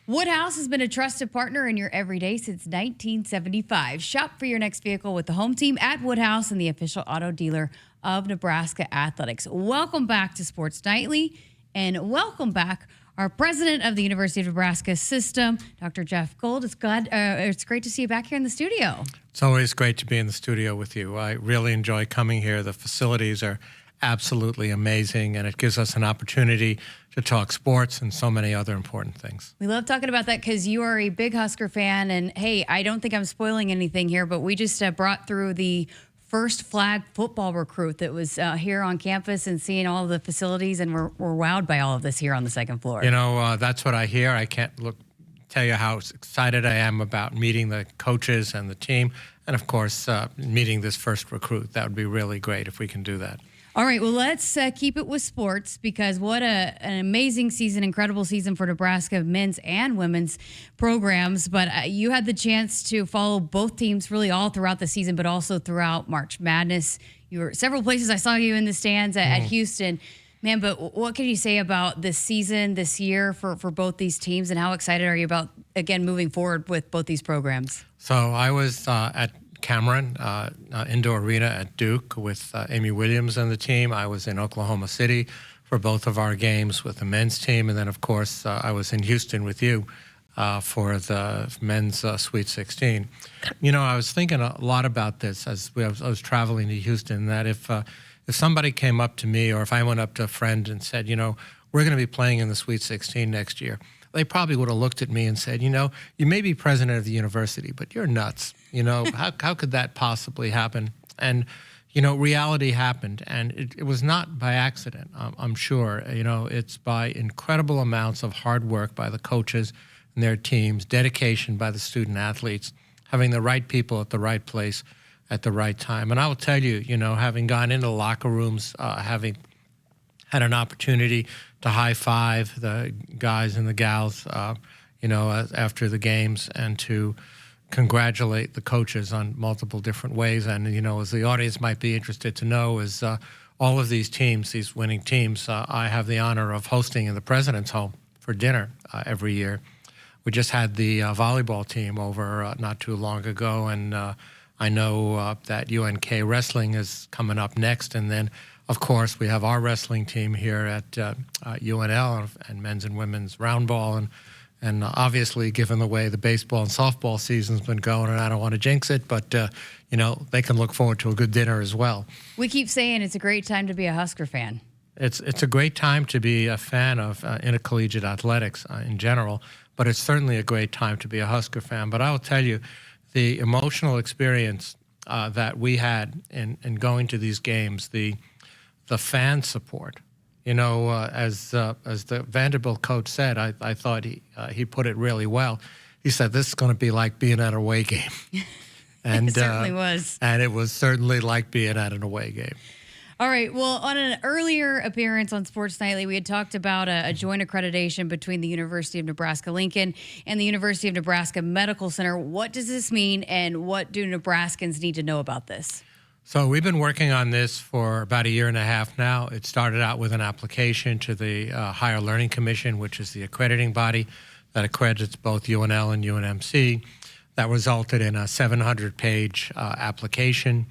Woodhouse has been a trusted partner in your everyday since 1975. Shop for your next vehicle with the home team at Woodhouse and the official auto dealer of Nebraska Athletics. Welcome back to Sports Nightly, and welcome back our president of the University of Nebraska system, Dr. Jeff Gold. It's great to see you back here in the studio. It's always great to be in the studio with you. I really enjoy coming here. The facilities are absolutely amazing, and it gives us an opportunity to talk sports and so many other important things. We love talking about that because you are a big Husker fan, and hey, I don't think I'm spoiling anything here, but we just brought through the first flag football recruit that was here on campus and seeing all of the facilities, and we're wowed by all of this here on the second floor. You know, that's what I hear. I can't tell you how excited I am about meeting the coaches and the team, and of course, meeting this first recruit. That would be really great if we can do that. All right, well, let's keep it with sports because what an amazing season, incredible season for Nebraska men's and women's programs. But you had the chance to follow both teams really all throughout the season, but also throughout March Madness. You were several places. I saw you in the stands at Houston. Man, but what can you say about this season, this year for both these teams, and how excited are you about, again, moving forward with both these programs? So I was at Cameron Indoor Arena at Duke with Amy Williams and the team. I was in Oklahoma City for both of our games with the men's team. And then, of course, I was in Houston with you for the men's Sweet 16. You know, I was thinking a lot about this as I was traveling to Houston, that if somebody came up to me or if I went up to a friend and said, you know, we're going to be playing in the Sweet 16 next year, they probably would have looked at me and said, you know, you may be president of the university, but you're nuts. You know, how could that possibly happen? And, you know, reality happened, and it was not by accident, I'm sure. You know, it's by incredible amounts of hard work by the coaches and their teams, dedication by the student athletes, having the right people at the right place at the right time. And I will tell you, you know, having gone into the locker rooms, having had an opportunity to high-five the guys and the gals, you know, after the games, and to congratulate the coaches on multiple different ways. And, you know, as the audience might be interested to know, is all of these teams, these winning teams, I have the honor of hosting in the President's Home for dinner every year. We just had the volleyball team over not too long ago, and I know that UNK wrestling is coming up next, and then of course, we have our wrestling team here at UNL and men's and women's roundball. And obviously, given the way the baseball and softball season's been going, and I don't want to jinx it, but, you know, they can look forward to a good dinner as well. We keep saying it's a great time to be a Husker fan. It's a great time to be a fan of intercollegiate athletics in general, but it's certainly a great time to be a Husker fan. But I will tell you, the emotional experience that we had in going to these games, the fan support, you know, as the Vanderbilt coach said, I thought he put it really well. He said, this is going to be like being at an away game. And it certainly was. And it was certainly like being at an away game. All right. Well, on an earlier appearance on Sports Nightly, we had talked about a joint accreditation between the University of Nebraska-Lincoln and the University of Nebraska Medical Center. What does this mean, and what do Nebraskans need to know about this? So we've been working on this for about a year and a half now. It started out with an application to the Higher Learning Commission, which is the accrediting body that accredits both UNL and UNMC. That resulted in a 700-page application,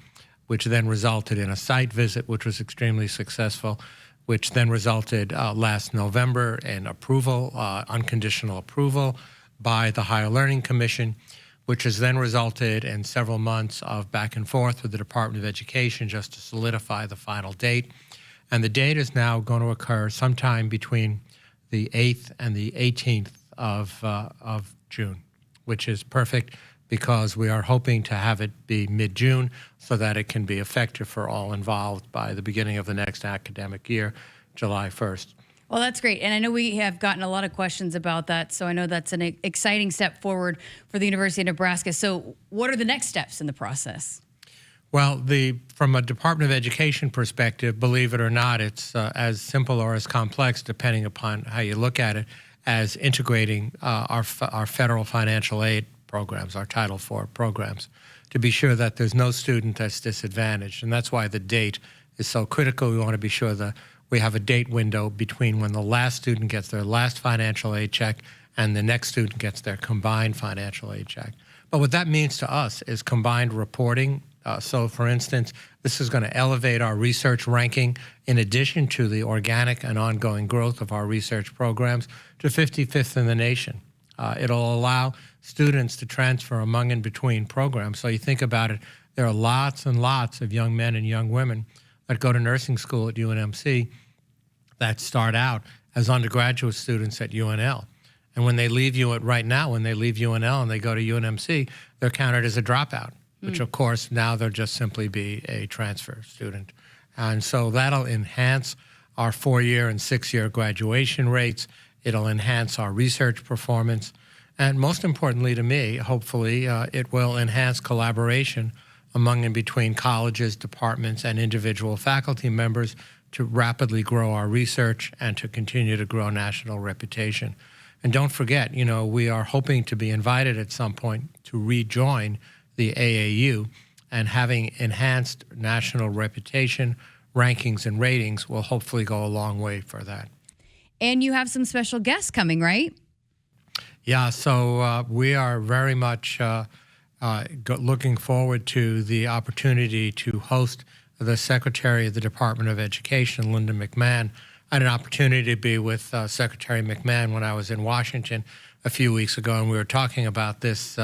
which then resulted in a site visit, which was extremely successful, which then resulted last November in approval, unconditional approval by the Higher Learning Commission, which has then resulted in several months of back and forth with the Department of Education just to solidify the final date. And the date is now going to occur sometime between the 8th and the 18th of June, which is perfect because we are hoping to have it be mid-June so that it can be effective for all involved by the beginning of the next academic year, July 1st. Well, that's great. And I know we have gotten a lot of questions about that. So I know that's an exciting step forward for the University of Nebraska. So what are the next steps in the process? Well, from a Department of Education perspective, believe it or not, it's as simple or as complex, depending upon how you look at it, as integrating our federal financial aid programs, our Title IV programs, to be sure that there's no student that's disadvantaged. And that's why the date is so critical. We want to be sure that we have a date window between when the last student gets their last financial aid check and the next student gets their combined financial aid check. But what that means to us is combined reporting. So, for instance, this is going to elevate our research ranking in addition to the organic and ongoing growth of our research programs to 55th in the nation. It'll allow students to transfer among and between programs. So you think about it, there are lots and lots of young men and young women that go to nursing school at UNMC that start out as undergraduate students at UNL. And when they leave right now, when they leave UNL and they go to UNMC, they're counted as a dropout, which of course now they'll just simply be a transfer student. And so that'll enhance our 4-year and 6-year graduation rates. It'll enhance our research performance. And most importantly to me, hopefully, it will enhance collaboration among and between colleges, departments, and individual faculty members to rapidly grow our research and to continue to grow national reputation. And don't forget, we are hoping to be invited at some point to rejoin the AAU, and having enhanced national reputation, rankings, and ratings will hopefully go a long way for that. And you have some special guests coming, right? Yeah, so we are very much looking forward to the opportunity to host the Secretary of the Department of Education, Linda McMahon. I had an opportunity to be with Secretary McMahon when I was in Washington a few weeks ago, and we were talking about this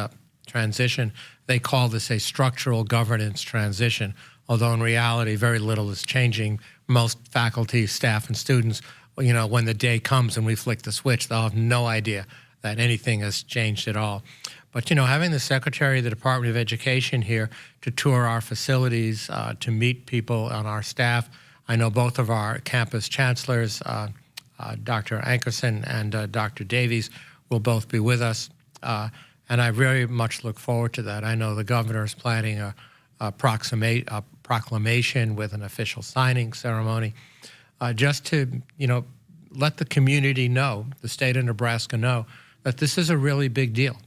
transition. They call this a structural governance transition, although in reality very little is changing. Most faculty, staff, and students, when the day comes and we flick the switch, they'll have no idea that anything has changed at all. But, having the Secretary of the Department of Education here to tour our facilities, to meet people on our staff. I know both of our campus chancellors, Dr. Ankerson and Dr. Davies, will both be with us. And I very much look forward to that. I know the governor is planning a proclamation with an official signing ceremony, just to, let the community know, the state of Nebraska know, that this is a really big deal.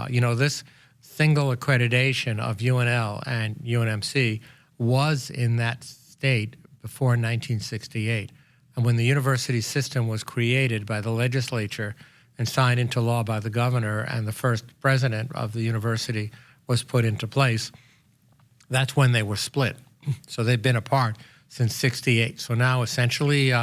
This single accreditation of UNL and UNMC was in that state before 1968. And when the university system was created by the legislature and signed into law by the governor, and the first president of the university was put into place, that's when they were split. So they've been apart since 68. So now essentially,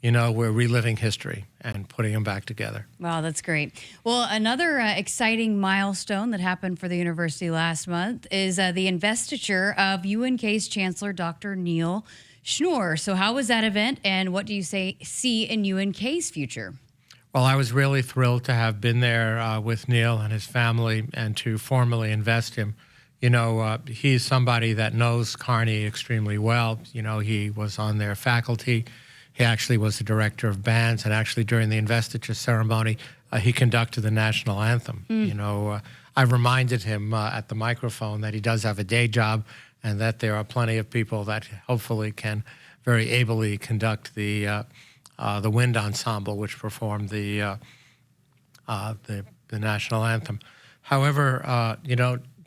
we're reliving history and putting them back together. Wow, that's great. Well, another exciting milestone that happened for the university last month is the investiture of UNK's Chancellor, Dr. Neil Schnoor. So how was that event, and what do you see in UNK's future? Well, I was really thrilled to have been there with Neil and his family and to formally invest him. He's somebody that knows Kearney extremely well. He was on their faculty. He actually was the director of bands, and actually during the investiture ceremony, he conducted the national anthem. I reminded him at the microphone that he does have a day job and that there are plenty of people that hopefully can very ably conduct the wind ensemble, which performed the national anthem. However,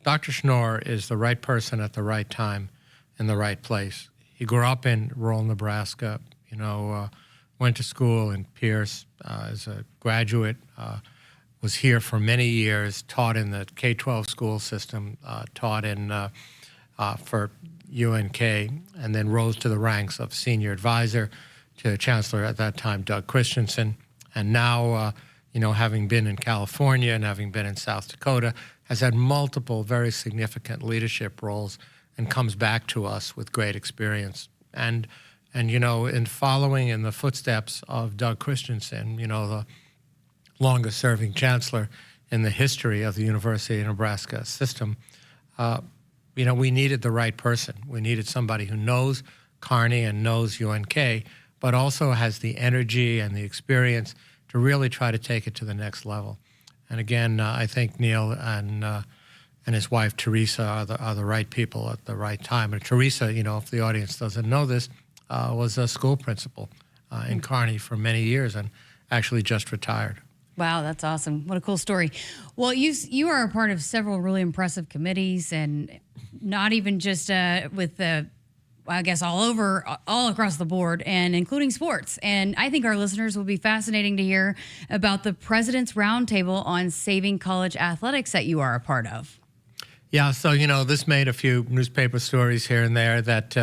Dr. Schnoor is the right person at the right time in the right place. He grew up in rural Nebraska, went to school in Pierce as a graduate, was here for many years, taught in the K-12 school system, taught for UNK, and then rose to the ranks of senior advisor to Chancellor at that time, Doug Christensen. And now, having been in California and having been in South Dakota, has had multiple very significant leadership roles and comes back to us with great experience. And in following in the footsteps of Doug Christensen, the longest serving chancellor in the history of the University of Nebraska system, we needed the right person. We needed somebody who knows Kearney and knows UNK, but also has the energy and the experience to really try to take it to the next level. And again, I think Neil and his wife Teresa are the right people at the right time. And Teresa, if the audience doesn't know this, was a school principal in Kearney for many years and actually just retired. Wow, that's awesome. What a cool story. Well, you are a part of several really impressive committees, and not even just with the I guess all across the board, and including sports. And I think our listeners will be fascinating to hear about the President's Roundtable on Saving College Athletics that you are a part of. Yeah, so, this made a few newspaper stories here and there that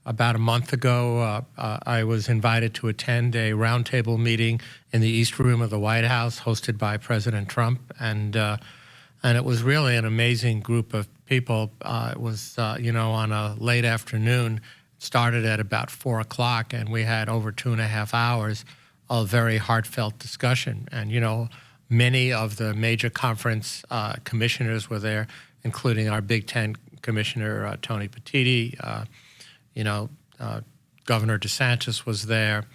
about a month ago, I was invited to attend a roundtable meeting in the East Room of the White House hosted by President Trump. And it was really an amazing group of people. It was, on a late afternoon. It started at about 4 o'clock, and we had over 2.5 hours of very heartfelt discussion. And, many of the major conference commissioners were there, including our Big Ten Commissioner, Tony Petitti. Governor DeSantis was there.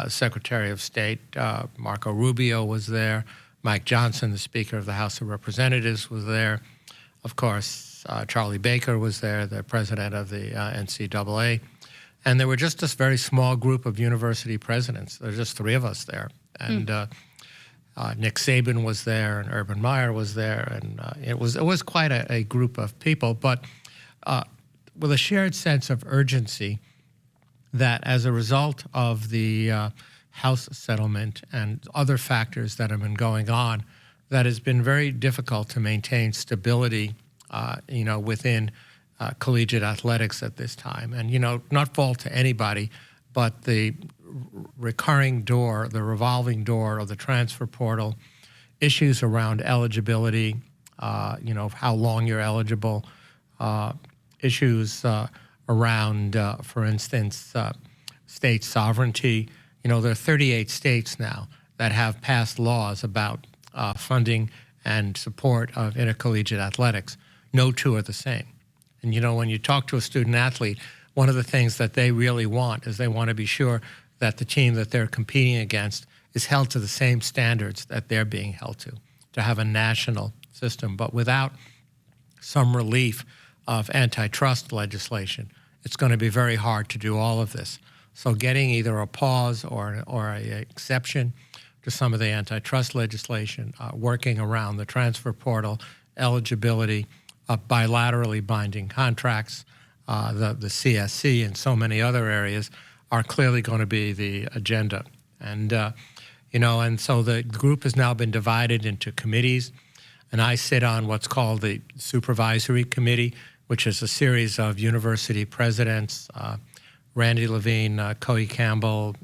Secretary of State Marco Rubio was there. Mike Johnson, the Speaker of the House of Representatives, was there. Of course, Charlie Baker was there, the president of the NCAA. And there were just this very small group of university presidents. There were just 3 of us there. And Nick Saban was there, and Urban Meyer was there. And it was quite a group of people, but with a shared sense of urgency that as a result of the House settlement and other factors that have been going on, that has been very difficult to maintain stability, within collegiate athletics at this time. And, not fault to anybody, but the recurring door, the revolving door of the transfer portal, issues around eligibility, how long you're eligible, issues around, for instance, state sovereignty. There are 38 states now that have passed laws about funding and support of intercollegiate athletics. No 2 are the same. And, when you talk to a student athlete, one of the things that they really want is they want to be sure that the team that they're competing against is held to the same standards that they're being held to have a national system. But without some relief of antitrust legislation, it's going to be very hard to do all of this. So getting either a pause or an exception to some of the antitrust legislation, working around the transfer portal, eligibility, bilaterally binding contracts, the CSC, and so many other areas are clearly going to be the agenda. And, and so the group has now been divided into committees, and I sit on what's called the Supervisory Committee, which is a series of university presidents, Randy Levine, Coe Campbell,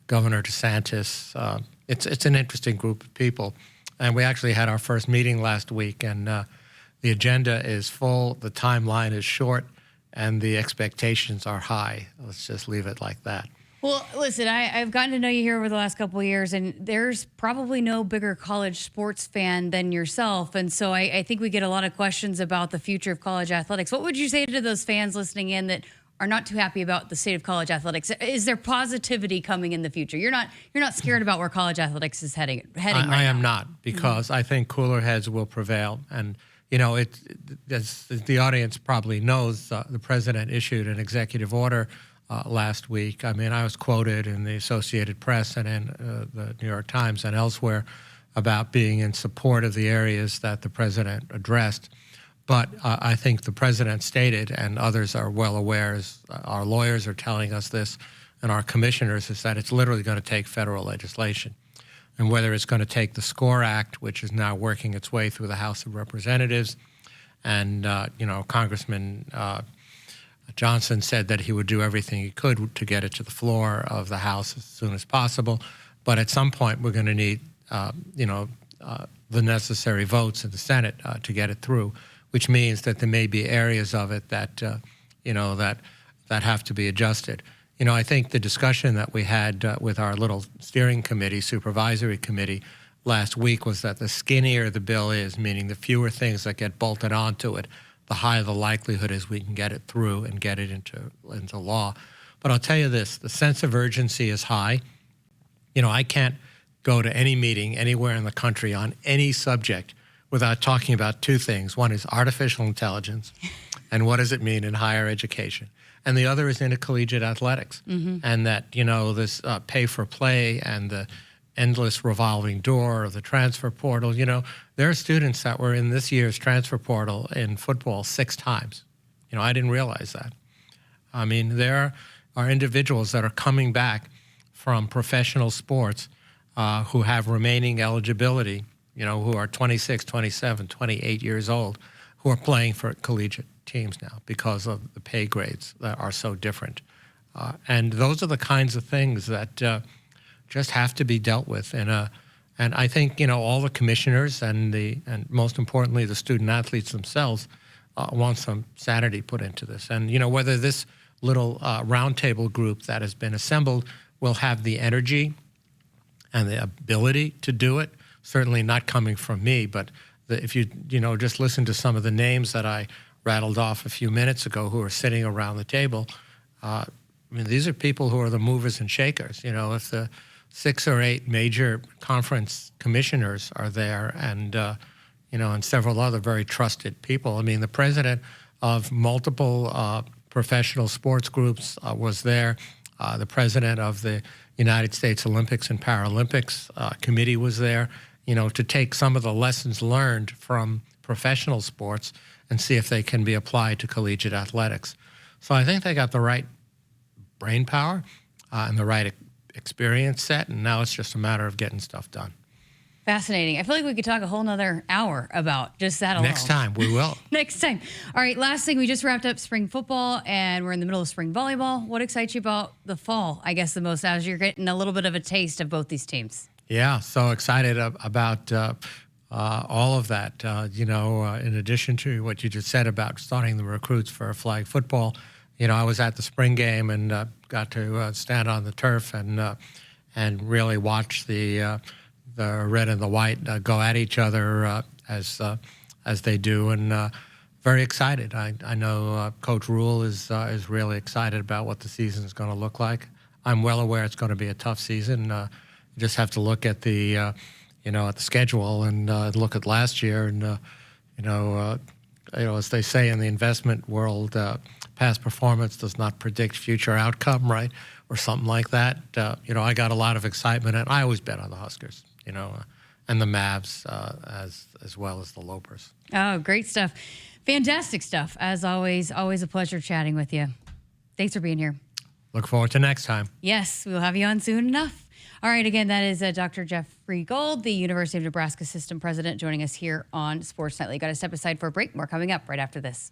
Governor DeSantis. It's an interesting group of people. And we actually had our first meeting last week, and the agenda is full, the timeline is short, and the expectations are high. Let's just leave it like that. Well, listen, I've gotten to know you here over the last couple of years, and there's probably no bigger college sports fan than yourself. And so I think we get a lot of questions about the future of college athletics. What would you say to those fans listening in that are not too happy about the state of college athletics? Is there positivity coming in the future? You're not scared about where college athletics is heading right now? I am not, because I think cooler heads will prevail. And, as the audience probably knows, the president issued an executive order last week. I mean, I was quoted in the Associated Press and in the New York Times and elsewhere about being in support of the areas that the president addressed. But I think the president stated, and others are well aware, our lawyers are telling us this, and our commissioners, is that it's literally going to take federal legislation. And whether it's going to take the SCORE Act, which is now working its way through the House of Representatives, and, Congressman Johnson said that he would do everything he could to get it to the floor of the House as soon as possible. But at some point, we're going to need, the necessary votes in the Senate to get it through, which means that there may be areas of it that, that have to be adjusted. I think the discussion that we had with our little steering committee, supervisory committee, last week was that the skinnier the bill is, meaning the fewer things that get bolted onto it, the higher the likelihood is we can get it through and get it into law. But I'll tell you this, the sense of urgency is high. I can't go to any meeting anywhere in the country on any subject without talking about 2 things. One is artificial intelligence, and what does it mean in higher education? And the other is intercollegiate athletics. Mm-hmm. And that, this pay for play and the endless revolving door of the transfer portal. There are students that were in this year's transfer portal in football 6 times. I didn't realize that. I mean, there are individuals that are coming back from professional sports who have remaining eligibility, who are 26, 27, 28 years old, who are playing for collegiate teams now because of the pay grades that are so different. And those are the kinds of things that just have to be dealt with and I think all the commissioners and most importantly the student athletes themselves want some sanity put into this. And whether this little roundtable group that has been assembled will have the energy and the ability to do it, certainly not coming from me, but if you just listen to some of the names that I rattled off a few minutes ago who are sitting around the table, I mean, these are people who are the movers and shakers. If the 6 or 8 major conference commissioners are there and, and several other very trusted people. I mean, the president of multiple professional sports groups was there. The president of the United States Olympics and Paralympics committee was there, to take some of the lessons learned from professional sports and see if they can be applied to collegiate athletics. So I think they got the right brain power and the right experience set, and now it's just a matter of getting stuff done. Fascinating. I feel like we could talk a whole nother hour about just that alone. Next time, we will. Next time. All right, last thing, we just wrapped up spring football, and we're in the middle of spring volleyball. What excites you about the fall, I guess, the most, as you're getting a little bit of a taste of both these teams? Yeah, so excited about all of that. In addition to what you just said about starting the recruits for flag football, I was at the spring game and got to stand on the turf and really watch the red and the white go at each other as they do, and very excited. I know Coach Rule is really excited about what the season is going to look like. I'm well aware it's going to be a tough season. You just have to look at the at the schedule and look at last year, and as they say in the investment world, past performance does not predict future outcome, right, or something like that. I got a lot of excitement, and I always bet on the Huskers, and the Mavs as well as the Lopers. Oh, great stuff. Fantastic stuff. As always a pleasure chatting with you. Thanks for being here. Look forward to next time. Yes, we'll have you on soon enough. All right, again, that is Dr. Jeffrey Gold, the University of Nebraska System President, joining us here on Sports Nightly. Got to step aside for a break. More coming up right after this.